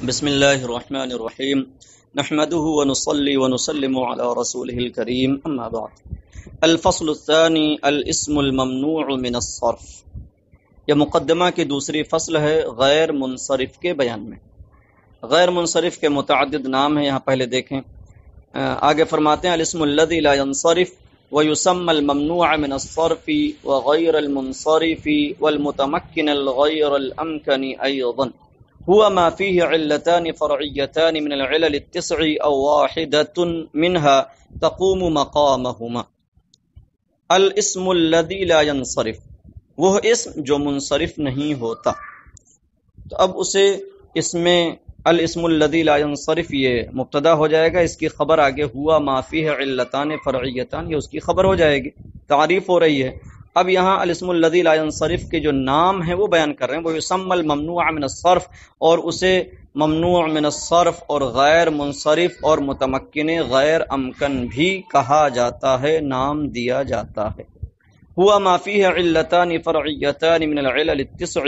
بسم اللہ الرحمن الرحیم نحمده ونصلي ونسلم على رسوله الكریم اما بعد الفصل الثانی الاسم الممنوع من الصرف۔ یہ مقدمہ کی دوسری فصل ہے غیر منصرف کے بیان میں۔ غیر منصرف کے متعدد نام ہیں، یہاں پہلے دیکھیں۔ آگے فرماتے ہیں الاسم الذي لا ينصرف ويسمى الممنوع من الصرف وغير المنصرف والمتمكن الغير الأمكن أيضا هو ما فيه علتان فرعيتان من العلل التسع أو واحدة منها تقوم مقامهما۔ الاسم الذي لا ينصرف، وہ اسم جو منصرف نہیں ہوتا۔ تو اب اسے اس میں الاسم الذي لا ينصرف یہ مبتدا ہو جائے گا، اس کی خبر آگے ہوا ما فيه علتان فرعیتان، یہ اس کی خبر ہو جائے گی، تعریف ہو رہی ہے۔ اب یہاں الاسم الذي لا ينصرف کے جو نام ہیں وہ بیان کر رہے ہیں، وہ یسمى الممنوع من الصرف، اور اسے ممنوع من الصرف اور غیر منصرف اور متمکن غیر امکن بھی کہا جاتا ہے، نام دیا جاتا ہے۔ ہوا ما فيه علتان فرعیتان من العلل التسع،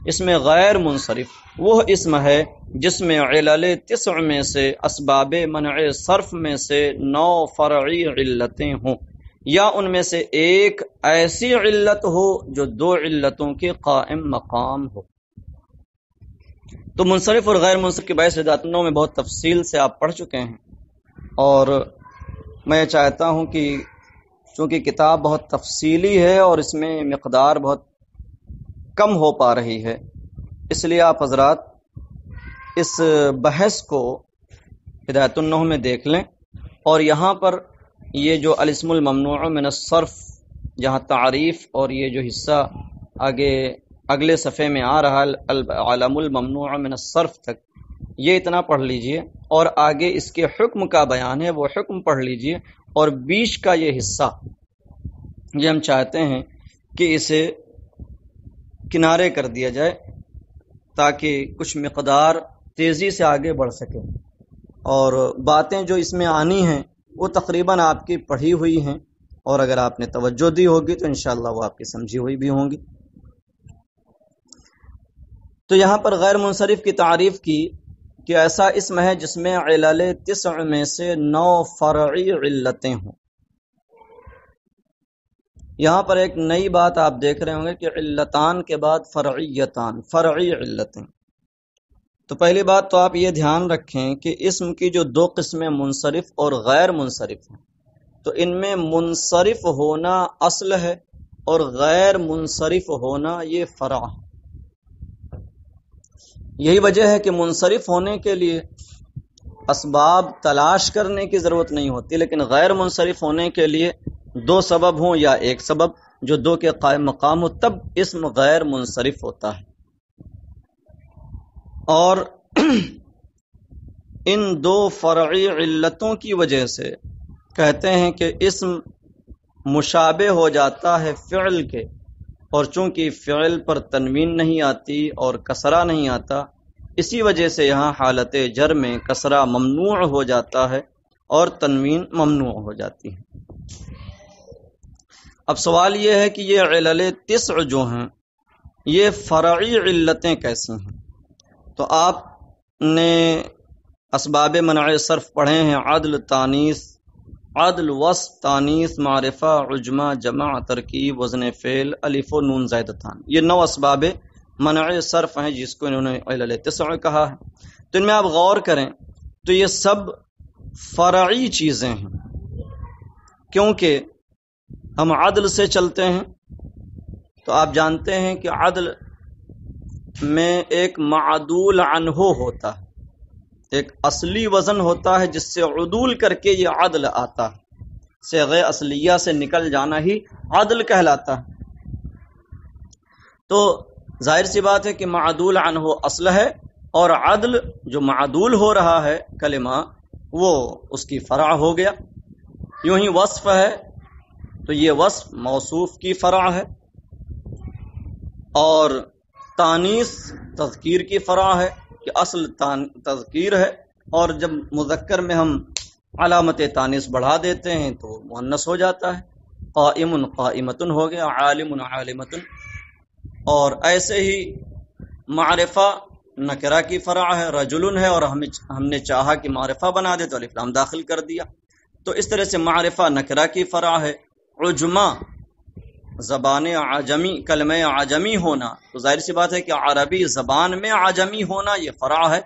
اس میں غیر منصرف وہ اسم ہے جس میں علل تسع میں سے اسباب منع صرف میں سے 9 فرعی علتیں ہوں، یا ان میں سے ایک ایسی علت ہو جو 2 علتوں کے قائم مقام ہو۔ تو منصرف اور غیر منصرف کے باعث ہدایتوں میں بہت تفصیل سے آپ پڑھ چکے ہیں، اور میں چاہتا ہوں کہ چونکہ کتاب بہت تفصیلی ہے اور اس میں مقدار بہت کم ہو پا رہی ہے، اس لیے آپ حضرات اس بحث کو ہدایت النحو میں دیکھ لیں، اور یہاں پر یہ جو الاسم الممنوع من الصرف جہاں تعریف اور یہ جو حصہ آگے اگلے صفحے میں آ رہا العلم الممنوع من الصرف تک، یہ اتنا پڑھ لیجئے، اور آگے اس کے حکم کا بیان ہے، وہ حکم پڑھ لیجئے، اور بیچ کا یہ حصہ یہ ہم چاہتے ہیں کہ اسے کنارے کر دیا جائے تاکہ کچھ مقدار تیزی سے آگے بڑھ سکے، اور باتیں جو اس میں آنی ہیں وہ تقریباً آپ کی پڑھی ہوئی ہیں، اور اگر آپ نے توجہ دی ہوگی تو انشاءاللہ وہ آپ کی سمجھی ہوئی بھی ہوں گی۔ تو یہاں پر غیر منصرف کی تعریف کی کہ ایسا اسم ہے جس میں علل تسع میں سے 9 فرعی علتیں ہوں۔ یہاں پر ایک نئی بات آپ دیکھ رہے ہوں گے کہ علتان کے بعد فرعیتان، فرعی علتیں۔ تو پہلی بات تو آپ یہ دھیان رکھیں کہ اسم کی جو 2 قسمیں منصرف اور غیر منصرف ہیں، تو ان میں منصرف ہونا اصل ہے اور غیر منصرف ہونا یہ فرع ہے۔ یہی وجہ ہے کہ منصرف ہونے کے لیے اسباب تلاش کرنے کی ضرورت نہیں ہوتی، لیکن غیر منصرف ہونے کے لیے 2 سبب ہوں یا ایک سبب جو 2 کے قائم مقام ہو، تب اسم غیر منصرف ہوتا ہے۔ اور ان 2 فرعی علتوں کی وجہ سے کہتے ہیں کہ اسم مشابہ ہو جاتا ہے فعل کے، اور چونکہ فعل پر تنوین نہیں آتی اور کسرہ نہیں آتا، اسی وجہ سے یہاں حالت جر میں کسرہ ممنوع ہو جاتا ہے اور تنوین ممنوع ہو جاتی ہے۔ اب سوال یہ ہے کہ یہ علل تسع جو ہیں یہ فرعی علتیں کیسی ہیں؟ تو آپ نے اسباب منع صرف پڑھے ہیں، عدل، تانیث، عدل، وصف، تانیث، معرفہ، عجمہ، جمع، ترکیب، وزن فعل، الف و نون زائدتان، یہ 9 اسباب منع صرف ہیں جس کو انہوں نے علل تسع کہا ہے۔ تو ان میں آپ غور کریں تو یہ سب فرعی چیزیں ہیں، کیونکہ ہم عدل سے چلتے ہیں، تو آپ جانتے ہیں کہ عدل میں ایک معدول عنہ ہوتا ہے، ایک اصلی وزن ہوتا ہے جس سے عدول کر کے یہ عدل آتا ہے، صیغہ اصلیہ سے نکل جانا ہی عدل کہلاتا ہے۔ تو ظاہر سی بات ہے کہ معدول عنہ اصل ہے، اور عدل جو معدول ہو رہا ہے کلمہ وہ اس کی فرع ہو گیا۔ یوں ہی وصف ہے تو یہ وصف موصوف کی فرع ہے، اور تانیث تذکیر کی فرع ہے کہ اصل تذکیر ہے، اور جب مذکر میں ہم علامت تانیث بڑھا دیتے ہیں تو مؤنث ہو جاتا ہے، قائم قائمتن ہو گیا، عالم عالمتن۔ اور ایسے ہی معرفہ نکرہ کی فرع ہے، رجل ہے، اور ہم نے چاہا کہ معرفہ بنا دے تو الف لام داخل کر دیا. تو اس طرح سے معرفہ نکرہ کی فرع ہے. عجمہ زبان عجمی، کلمہ عجمی ہونا، تو ظاہر سی بات ہے کہ عربی زبان میں عجمی ہونا یہ فرع ہے.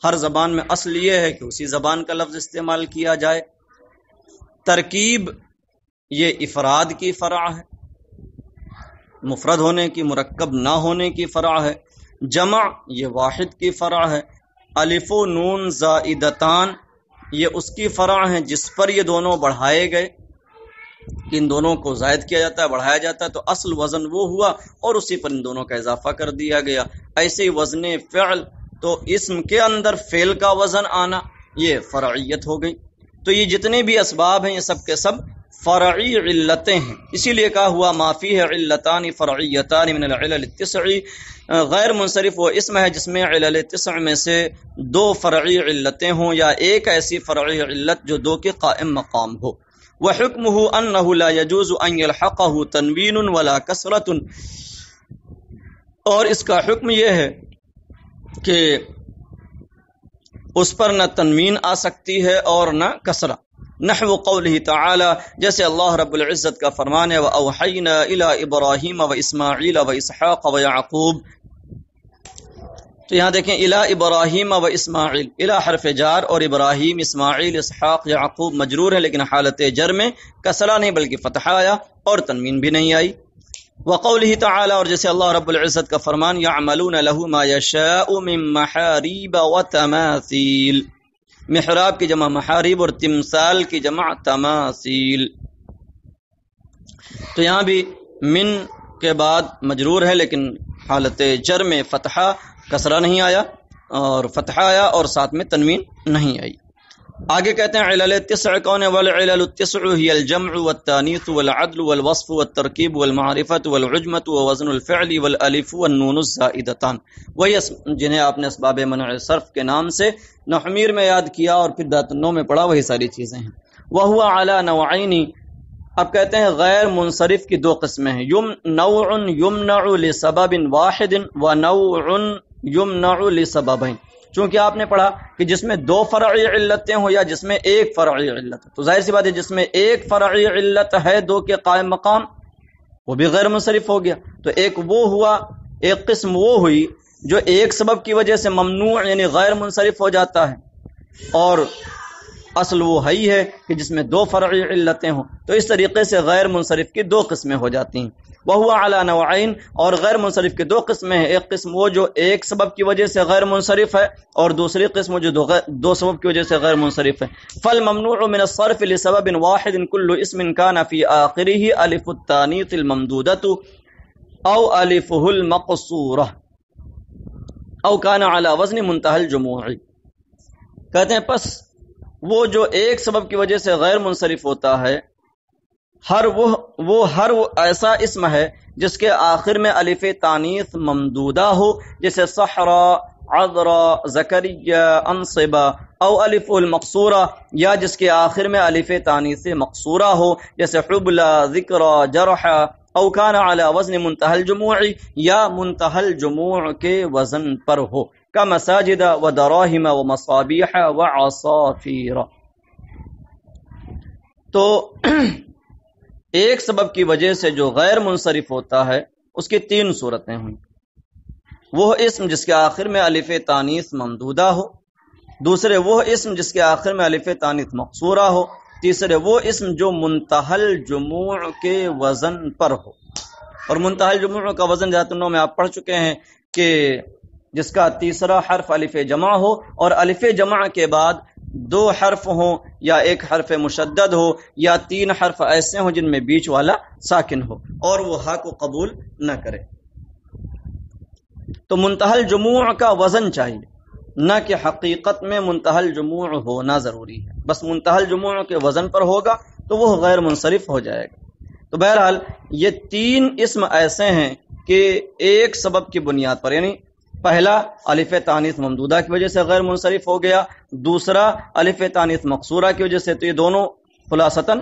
ہر زبان میں اصل یہ ہے کہ اسی زبان کا لفظ استعمال کیا جائے. ترکیب یہ افراد کی فرع ہے، مفرد ہونے کی، مرکب نہ ہونے کی فرع ہے. جمع یہ واحد کی فرع ہے. الف و نون زائدتان یہ اس کی فرع ہیں جس پر یہ دونوں بڑھائے گئے، ان دونوں کو زائد کیا جاتا ہے، بڑھایا جاتا ہے، تو اصل وزن وہ ہوا اور اسی پر ان دونوں کا اضافہ کر دیا گیا. ایسے ہی وزن فعل، تو اسم کے اندر فعل کا وزن آنا یہ فرعیت ہو گئی. تو یہ جتنے بھی اسباب ہیں یہ سب کے سب فرعی علتیں ہیں. اسی لیے کہا ہوا ما فیہ علتان فرعیتان من العلل التسع. غیر منصرف وہ اسم ہے جس میں علل تسع میں سے دو فرعی علتیں ہوں یا ایک ایسی فرعی علت جو دو کے قائم مقام ہو. وحکمہ انہ لا یجوز ان یلحقہ تنوین ولا کسرۃ، اور اس کا حکم یہ ہے کہ اس پر نہ تنوین آ سکتی ہے اور نہ کسرہ. نحو قولہ تعالی، جیسے اللہ رب العزت کا فرمان ہے وَأَوْحَيْنَا إِلَىٰ إِبْرَاهِيمَ وَإِسْمَاعِيلَ وَإِسْحَاقَ وَيَعْقُوبَ. تو یہاں دیکھیں إِلَىٰ إِبْرَاهِيمَ وَإِسْمَاعِيلَ، إِلَىٰ حرف جار، اور ابراہیم، اسماعیل، اسحاق، یعقوب مجرور ہے لیکن حالت جر میں کسرہ نہیں بلکہ فتحہ آیا اور تنوین بھی نہیں آئی. وقولہ تعالی، اور جیسے اللہ رب العزت کا فرمان یعملون له ما یشاء من محاریب وتماثیل. محراب کی جمع محاریب اور تمثال کی جمع تماثیل. تو یہاں بھی من کے بعد مجرور ہے لیکن حالت جر میں فتحہ، کسرہ نہیں آیا، اور فتحہ آیا اور ساتھ میں تنوین نہیں آئی. آگے کہتے ہیں علل التسع کون ہے؟ والعلل التسع هي الجمع والتانیث والعدل والوصف والترکیب والمعرفت والعجمت ووزن الفعل والالف والنون الزائدتان. وہی جنہیں آپ نے اسباب منع صرف کے نام سے نحمیر میں یاد کیا اور پھر دات النو میں پڑھا، وہی ساری چیزیں ہیں. وهو على نوعین، اب کہتے ہیں غیر منصرف کی دو قسمیں ہیں. نوع یمنع لسبب واحد ونوع یمنع لسببین. چونکہ آپ نے پڑھا کہ جس میں دو فرعی علتیں ہوں یا جس میں ایک فرعی علت، تو ظاہر سی بات ہے جس میں ایک فرعی علت ہے دو کے قائم مقام وہ بھی غیر منصرف ہو گیا. تو ایک وہ ہوا، ایک قسم وہ ہوئی جو ایک سبب کی وجہ سے ممنوع یعنی غیر منصرف ہو جاتا ہے، اور اصل وہ ہی ہے کہ جس میں دو فرعی علتیں ہوں. تو اس طریقے سے غیر منصرف کی دو قسمیں ہو جاتی ہیں. وہو علی نوعین، اور غیر منصرف کی دو قسمیں ہیں. ایک قسم وہ جو ایک سبب کی وجہ سے غیر منصرف ہے، اور دوسری قسم جو دو سبب کی وجہ سے غیر منصرف ہے. فالممنوع من الصرف لسبب واحد كل اسم كان في آخره الف التانیث الممدودة او الفه المقصورة او كان على وزن منتهى الجموع. کہتے ہیں پس وہ جو ایک سبب کی وجہ سے غیر منصرف ہوتا ہے، ہر وہ ایسا اسم ہے جس کے آخر میں الف تانیث ممدودہ ہو، جیسے صحرا، عذرا، زکریہ، انصبہ، او الف المقصورہ، یا جس کے آخر میں الف تانیث مقصورہ ہو، جیسے حبلہ، ذکرہ، جرحہ، او کان علی وزن منتہى الجموع، یا منتہى الجموع کے وزن پر ہو، کمساجد ودراہم ومصابیح وعصافیر. تو ایک سبب کی وجہ سے جو غیر منصرف ہوتا ہے اس کی تین صورتیں ہوئیں. وہ اسم جس کے آخر میں الف تانیث ممدودہ ہو، دوسرے وہ اسم جس کے آخر میں الف تانیث مقصورہ ہو، تیسرے وہ اسم جو منتہى الجموع کے وزن پر ہو. اور منتہى الجموع کا وزن جاتنوں میں آپ پڑھ چکے ہیں کہ جس کا تیسرا حرف الف جمع ہو، اور الف جمع کے بعد دو حرف ہوں یا ایک حرف مشدد ہو یا تین حرف ایسے ہوں جن میں بیچ والا ساکن ہو اور وہ ہا کو قبول نہ کرے. تو منتہى الجموع کا وزن چاہیے، نہ کہ حقیقت میں منتہى الجموع ہونا ضروری ہے. بس منتہى الجموع کے وزن پر ہوگا تو وہ غیر منصرف ہو جائے گا. تو بہرحال یہ تین اسم ایسے ہیں کہ ایک سبب کی بنیاد پر، یعنی پہلا الف تانیث ممدودہ کی وجہ سے غیر منصرف ہو گیا، دوسرا الف تانیث مقصورہ کی وجہ سے، تو یہ دونوں خلاصتاً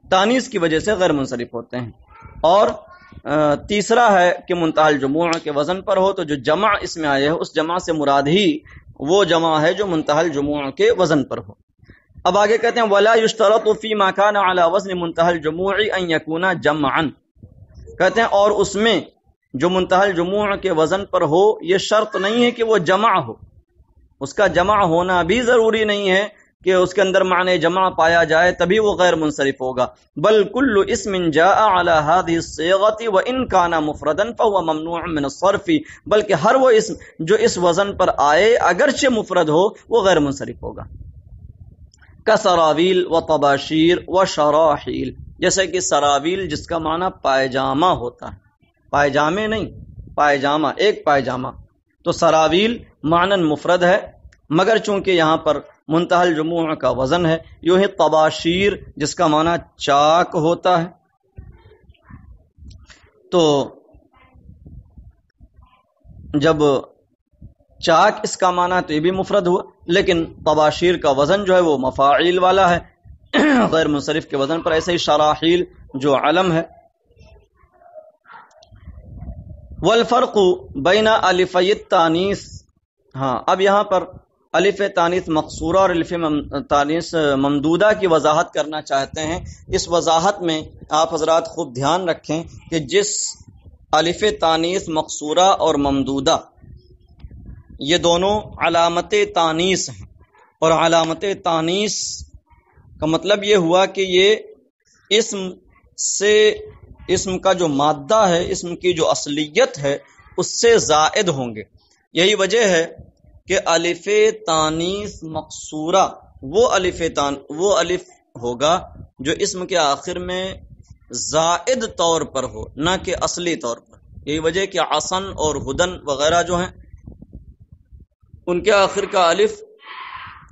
تانیث کی وجہ سے غیر منصرف ہوتے ہیں. اور تیسرا ہے کہ منتہی الجموع کے وزن پر ہو، تو جو جمع اس میں آئے ہے اس جمع سے مراد ہی وہ جمع ہے جو منتہی الجموع کے وزن پر ہو۔ اب آگے کہتے ہیں ولا یشترط فی ما کان علی وزن منتہی الجموع ان یکون جمعا، کہتے ہیں اور اس میں جو منتہی الجموع کے وزن پر ہو یہ شرط نہیں ہے کہ وہ جمع ہو، اس کا جمع ہونا بھی ضروری نہیں ہے کہ اس کے اندر معنی جمع پایا جائے تبھی وہ غیر منصرف ہوگا، بل کل اسم جاء على هذه الصيغه وان كان مفردا فهو ممنوع من الصرف، بلکہ ہر وہ اسم جو اس وزن پر آئے اگرچہ مفرد ہو وہ غیر منصرف ہوگا، کسراویل و طباشیر و شراحیل، جیسے کہ سراویل جس کا معنی پائجامہ ہوتا ہے، پائجامے نہیں، پائجامہ، ایک پائجامہ، تو سراویل معنی مفرد ہے مگر چونکہ یہاں پر منتہی الجموع کا وزن ہے، یوں ہی طباشیر جس کا معنی چاک ہوتا ہے، تو جب چاک اس کا معنی تو یہ بھی مفرد ہوا، لیکن طباشیر کا وزن جو ہے وہ مفاعیل والا ہے غیر منصرف کے وزن پر، ایسے ہی شراحیل جو علم ہے۔ والفرق بین الفی التانیث، ہاں اب یہاں پر الف تانیث مقصورہ اور الف تانیث ممدودہ کی وضاحت کرنا چاہتے ہیں۔ اس وضاحت میں آپ حضرات خوب دھیان رکھیں کہ جس الف تانیث مقصورہ اور ممدودہ یہ دونوں علامت تانیث ہیں، اور علامت تانیث کا مطلب یہ ہوا کہ یہ اسم سے، اسم کا جو مادہ ہے، اسم کی جو اصلیت ہے اس سے زائد ہوں گے۔ یہی وجہ ہے کہ الف تانیث مقصورہ وہ الف ہوگا جو اسم کے آخر میں زائد طور پر ہو، نہ کہ اصلی طور پر۔ یہی وجہ کہ عصن اور ہدن وغیرہ جو ہیں ان کے آخر کا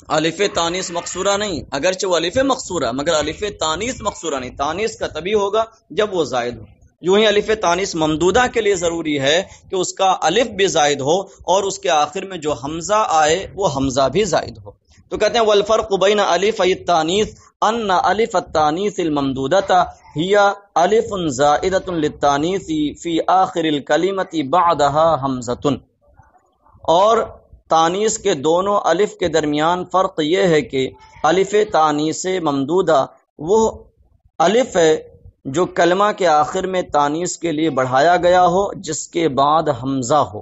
الف تانیث مقصورہ نہیں، اگرچہ وہ الف مقصورہ مگر الف تانیث مقصورہ نہیں، تانیث کا تبھی ہوگا جب وہ زائد ہو۔ یوں ہی الف تانیث ممدودہ کے لیے ضروری ہے کہ اس کا الف بھی زائد ہو اور اس کے آخر میں جو حمزہ آئے وہ حمزہ بھی زائد ہو۔ تو کہتے ہیں والفرق بین الف التانیث ان الف التانیث الممدودہ ہی الف زائدۃ للتانیث فی آخر الکلمۃ بعدها حمزۃ، اور تانیث کے دونوں الف کے درمیان فرق یہ ہے کہ الف تانیث ممدودہ وہ الف ہے جو کلمہ کے آخر میں تانیث کے لیے بڑھایا گیا ہو جس کے بعد حمزہ ہو۔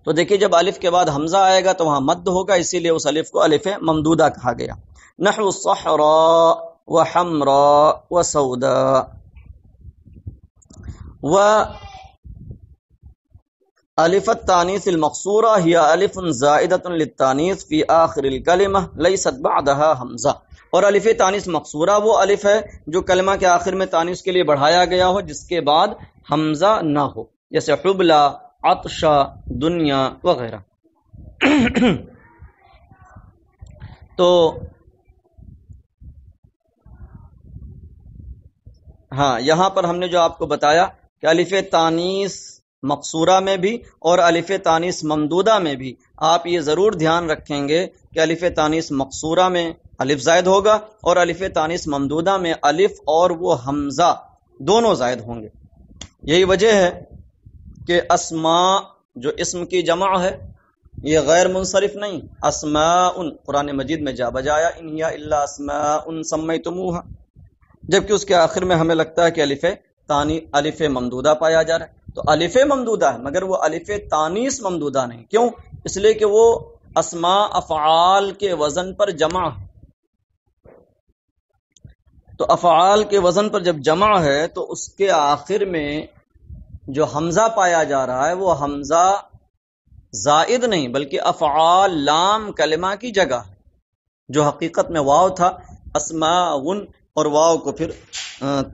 تو دیکھیے جب الف کے بعد حمزہ آئے گا تو وہاں مد ہوگا، اسی لیے اس الف کو الف ممدودہ کہا گیا۔ نحو صحراء و حمراء و سوداء و الف التانیث المقصورہ ہی الف زائدۃ للتانیث فی آخر الکلمہ لیست بعدها حمزہ، اور الف تانیث مقصورہ وہ الف ہے جو کلمہ کے آخر میں تانیث کے لیے بڑھایا گیا ہو جس کے بعد حمزہ نہ ہو، جیسے حبلہ، عطشہ، دنیا وغیرہ۔ تو ہاں یہاں پر ہم نے جو آپ کو بتایا کہ الف تانیث مقصورہ میں بھی اور الف تانیث ممدودہ میں بھی آپ یہ ضرور دھیان رکھیں گے کہ الف تانیث مقصورہ میں الف زائد ہوگا اور الف تانیث ممدودہ میں الف اور وہ حمزہ دونوں زائد ہوں گے۔ یہی وجہ ہے کہ اسماء جو اسم کی جمع ہے یہ غیر منصرف نہیں، اسماء قرآن مجید میں جا بجایا ان ہی الا اسماء سمیتموہا، جبکہ اس کے آخر میں ہمیں لگتا ہے کہ الف ممدودہ پایا جا رہا ہے، تو الف ممدودہ ہے مگر وہ الف تانیث ممدودہ نہیں، کیوں؟ اس لیے کہ وہ اسماء افعال کے وزن پر جمع ہے، تو افعال کے وزن پر جب جمع ہے تو اس کے آخر میں جو حمزہ پایا جا رہا ہے وہ حمزہ زائد نہیں بلکہ افعال لام کلمہ کی جگہ ہے، جو حقیقت میں واو تھا، اسماء اور واو کو پھر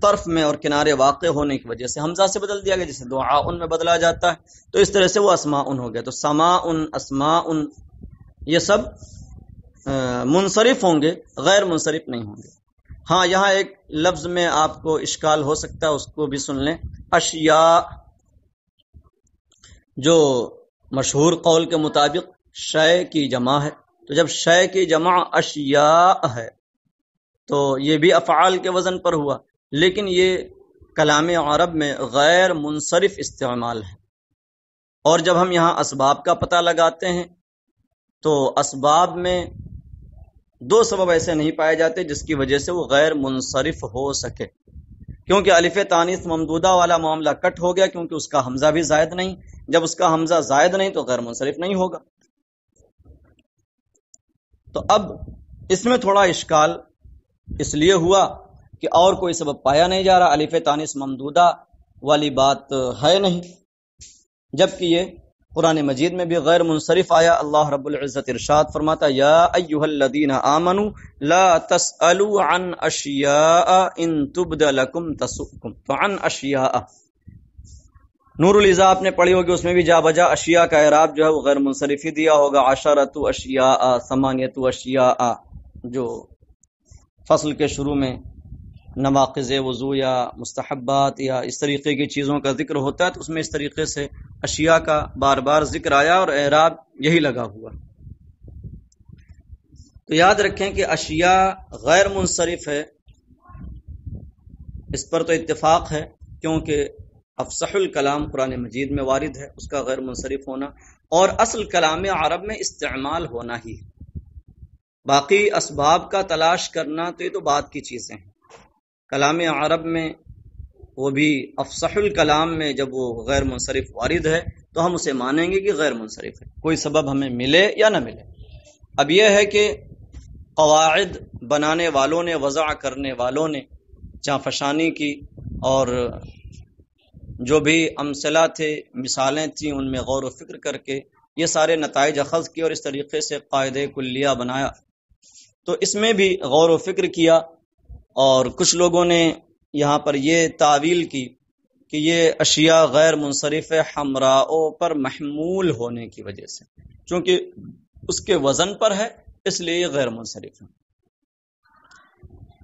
طرف میں اور کنارے واقع ہونے کی وجہ سے حمزہ سے بدل دیا گیا، جیسے دعاء میں بدلا جاتا ہے، تو اس طرح سے وہ اسماء ہو گیا۔ تو سماء، اسماء یہ سب منصرف ہوں گے، غیر منصرف نہیں ہوں گے۔ ہاں یہاں ایک لفظ میں آپ کو اشکال ہو سکتا ہے، اس کو بھی سن لیں۔ اشیاء جو مشہور قول کے مطابق شے کی جمع ہے، تو جب شے کی جمع اشیاء ہے تو یہ بھی افعال کے وزن پر ہوا، لیکن یہ کلام عرب میں غیر منصرف استعمال ہے، اور جب ہم یہاں اسباب کا پتہ لگاتے ہیں تو اسباب میں دو سبب ایسے نہیں پائے جاتے جس کی وجہ سے وہ غیر منصرف ہو سکے، کیونکہ الف تانیث ممدودہ والا معاملہ کٹ ہو گیا، کیونکہ اس کا حمزہ بھی زائد نہیں، جب اس کا حمزہ زائد نہیں تو غیر منصرف نہیں ہوگا۔ تو اب اس میں تھوڑا اشکال اس لیے ہوا کہ اور کوئی سبب پایا نہیں جا رہا، الف تانیث ممدودہ والی بات ہے نہیں، جبکہ یہ قرآن مجید میں بھی غیر منصرف آیا۔ اللہ رب العزت ارشاد فرماتا یا ایھا الذین آمنوا لا تسألوا عن اشیاء ان تبد لکم تسؤکم، تو عن اشیاء نور الاضاء آپ نے پڑھی ہوگی، اس میں بھی جا بجا اشیاء کا اعراب جو ہے وہ غیر منصرف ہی دیا ہوگا، عشرۃ اشیاء، ثمانیۃ اشیاء، جو فصل کے شروع میں نواقض وضو یا مستحبات یا اس طریقے کی چیزوں کا ذکر ہوتا ہے تو اس میں اس طریقے سے اشیاء کا بار بار ذکر آیا اور اعراب یہی لگا ہوا۔ تو یاد رکھیں کہ اشیاء غیر منصرف ہے، اس پر تو اتفاق ہے، کیونکہ افصح الکلام قرآن مجید میں وارد ہے اس کا غیر منصرف ہونا، اور اصل کلام عرب میں استعمال ہونا ہی ہے۔ باقی اسباب کا تلاش کرنا تو یہ تو بعد کی چیزیں ہیں، کلام عرب میں وہ بھی افصح الکلام میں جب وہ غیر منصرف وارد ہے تو ہم اسے مانیں گے کہ غیر منصرف ہے، کوئی سبب ہمیں ملے یا نہ ملے۔ اب یہ ہے کہ قواعد بنانے والوں نے، وضع کرنے والوں نے جانفشانی کی، اور جو بھی امثلہ تھے، مثالیں تھیں، ان میں غور و فکر کر کے یہ سارے نتائج اخذ کیے اور اس طریقے سے قاعدہ کلیہ بنایا۔ تو اس میں بھی غور و فکر کیا، اور کچھ لوگوں نے یہاں پر یہ تعویل کی کہ یہ اشیاء غیر منصرف حمراء پر محمول ہونے کی وجہ سے، چونکہ اس کے وزن پر ہے اس لیے یہ غیر منصرف ہے۔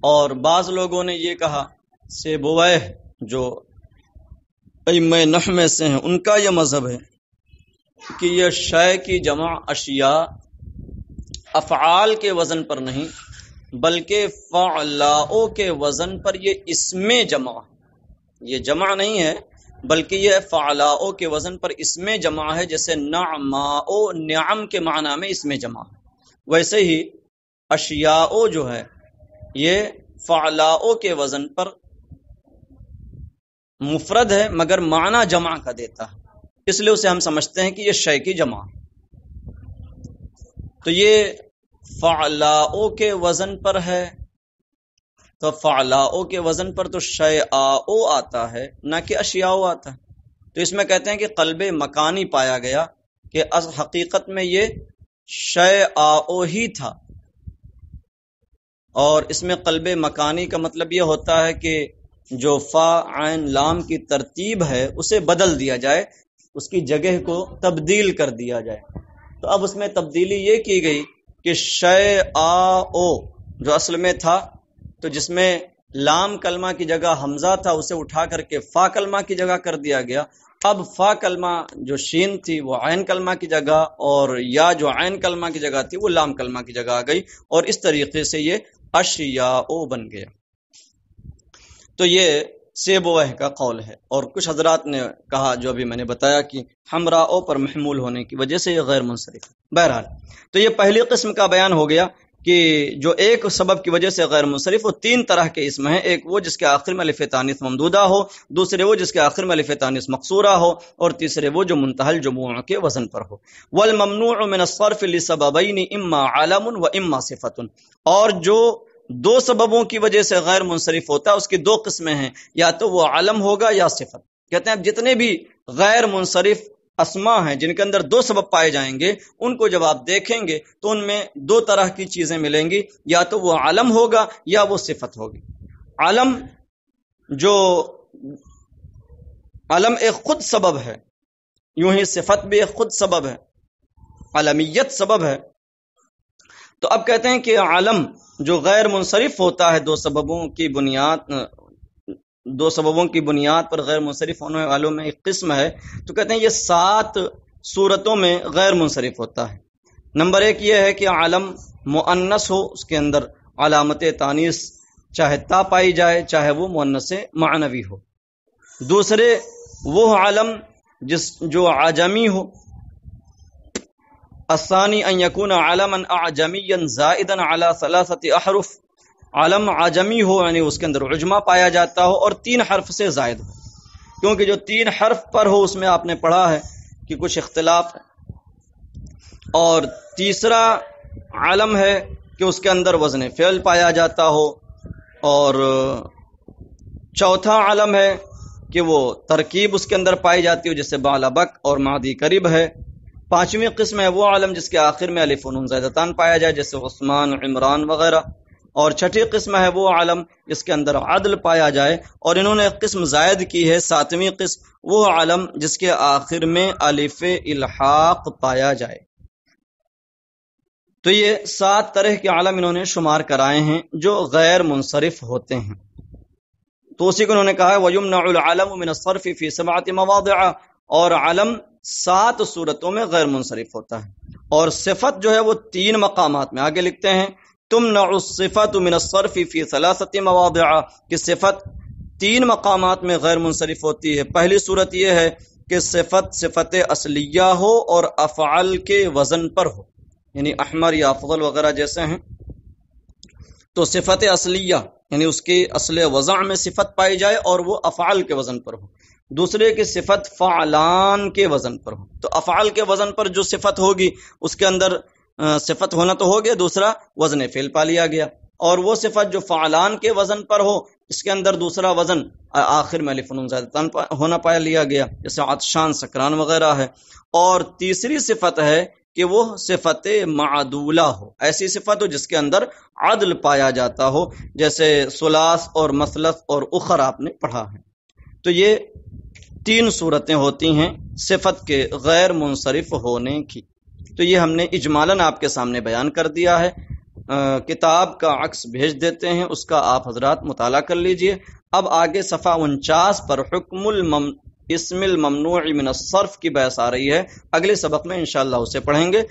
اور بعض لوگوں نے یہ کہا، سیبویہ جو ائمہ نحو میں سے ہیں ان کا یہ مذہب ہے کہ یہ شے کی جمع اشیاء افعال کے وزن پر نہیں بلکہ فعلاؤ کے وزن پر یہ اسم جمع ہے، یہ جمع نہیں ہے بلکہ یہ فعلاؤ کے وزن پر اسم جمع ہے، جیسے نعماؤ نعم کے معنی میں اسم جمع ہے، ویسے ہی اشیاء جو ہے یہ فعلاؤ کے وزن پر مفرد ہے مگر معنی جمع کا دیتا ہے، اس لیے اسے ہم سمجھتے ہیں کہ یہ شے کی جمع ہے۔ تو یہ فعلاؤ کے وزن پر ہے، تو فعلاؤ کے وزن پر تو شیعاؤ آتا ہے نہ کہ اشیاء آتا ہے، تو اس میں کہتے ہیں کہ قلب مکانی پایا گیا کہ از حقیقت میں یہ شیعاؤ ہی تھا، اور اس میں قلب مکانی کا مطلب یہ ہوتا ہے کہ جو فا عین لام کی ترتیب ہے اسے بدل دیا جائے، اس کی جگہ کو تبدیل کر دیا جائے۔ تو اب اس میں تبدیلی یہ کی گئی کہ شیعاؤ جو اصل میں تھا، تو جس میں لام کلمہ کی جگہ حمزہ تھا اسے اٹھا کر کے فا کلمہ کی جگہ کر دیا گیا، اب فا کلمہ جو شین تھی وہ عین کلمہ کی جگہ، اور یا جو عین کلمہ کی جگہ تھی وہ لام کلمہ کی جگہ آ گئی، اور اس طریقے سے یہ اشیاء بن گیا۔ تو یہ سیبویہ کا قول ہے، اور کچھ حضرات نے کہا جو ابھی میں نے بتایا کہ حمراء پر محمول ہونے کی وجہ سے یہ غیر منصرف ہے۔ بہرحال تو یہ پہلی قسم کا بیان ہو گیا کہ جو ایک سبب کی وجہ سے غیر منصرف، وہ تین طرح کے اسم ہیں، ایک وہ جس کے آخر میں الف تانیث ممدودہ ہو، دوسرے وہ جس کے آخر میں الف تانیث مقصورہ ہو، اور تیسرے وہ جو منتہی الجموع کے وزن پر ہو۔ والممنوع من الصرف لسببین اما علم و اما صفت، اور جو دو سببوں کی وجہ سے غیر منصرف ہوتا ہے اس کی دو قسمیں ہیں، یا تو وہ علم ہوگا یا صفت۔ کہتے ہیں اب جتنے بھی غیر منصرف اسما ہیں جن کے اندر دو سبب پائے جائیں گے، ان کو جب آپ دیکھیں گے تو ان میں دو طرح کی چیزیں ملیں گی، یا تو وہ علم ہوگا یا وہ صفت ہوگی۔ علم ایک خود سبب ہے، یوں ہی صفت بھی ایک خود سبب ہے، علمیت سبب ہے۔ تو اب کہتے ہیں کہ علم جو غیر منصرف ہوتا ہے دو سببوں کی بنیاد پر غیر منصرف ہونے والوں میں ایک قسم ہے، تو کہتے ہیں یہ 7 صورتوں میں غیر منصرف ہوتا ہے۔ نمبر 1 یہ ہے کہ علم مؤنث ہو، اس کے اندر علامت تانیث چاہے تا پائی جائے چاہے وہ مؤنث معنوی ہو، دوسرے وہ علم جو عجمی ہو. الثانی ان یکون علما اعجمیا زائدا علی 3 احرف، علم عجمی ہو یعنی اس کے اندر عجمہ پایا جاتا ہو اور 3 حرف سے زائد ہو، کیونکہ جو 3 حرف پر ہو اس میں آپ نے پڑھا ہے کہ کچھ اختلاف ہے. اور تیسرا علم ہے کہ اس کے اندر وزن فعل پایا جاتا ہو. اور چوتھا علم ہے کہ وہ ترکیب اس کے اندر پائی جاتی ہو، جیسے بالابک اور مادی قریب ہے. پانچویں قسم ہے وہ علم جس کے آخر میں الف و نون زائدتان پایا جائے، جیسے عثمان، عمران وغیرہ. اور چھٹی قسم ہے وہ علم جس کے اندر عدل پایا جائے، اور انہوں نے ایک قسم زائد کی ہے، ساتویں قسم، وہ علم جس کے آخر میں الف الحاق پایا جائے. تو یہ 7 طرح کے علم انہوں نے شمار کرائے ہیں جو غیر منصرف ہوتے ہیں. تو اسی کو انہوں نے کہا ہے وَيُمْنَعُ الْعَلَمُ مِنَ الصَّرْفِ فِي 7 مواضع، اور علم 7 صورتوں میں غیر منصرف ہوتا ہے. اور صفت جو ہے وہ 3 مقامات میں، آگے لکھتے ہیں تُمْنَعُ الصِّفَةُ مِنَ الصَّرْفِ فِي 3 مواضع، کہ صفت 3 مقامات میں غیر منصرف ہوتی ہے. پہلی صورت یہ ہے کہ صفت اصلیہ ہو اور افعال کے وزن پر ہو، یعنی احمر یا افضل وغیرہ جیسے ہیں. تو صفت اصلیہ یعنی اس کی اصل وضع میں صفت پائی جائے اور وہ افعال کے وزن پر ہو. دوسرے کی صفت فعلان کے وزن پر ہو. تو افعال کے وزن پر جو صفت ہوگی اس کے اندر صفت ہونا تو ہو گیا، دوسرا وزن فعل پا لیا گیا. اور وہ صفت جو فعلان کے وزن پر ہو اس کے اندر دوسرا وزن آخر میں الف نون زائدتان ہونا پایا لیا گیا، جیسے عطشان، سکران وغیرہ ہے. اور تیسری صفت ہے کہ وہ صفت معدولہ ہو، ایسی صفت ہو جس کے اندر عدل پایا جاتا ہو، جیسے ثلاث اور مثلث اور اخر آپ نے پڑھا ہے. تو یہ 3 صورتیں ہوتی ہیں صفت کے غیر منصرف ہونے کی. تو یہ ہم نے اجمالاً آپ کے سامنے بیان کر دیا ہے. کتاب کا عکس بھیج دیتے ہیں، اس کا آپ حضرات مطالعہ کر لیجئے. اب آگے صفحہ 49 پر حکم اسم الممنوع من الصرف کی بحث آ رہی ہے، اگلے سبق میں انشاءاللہ اسے پڑھیں گے.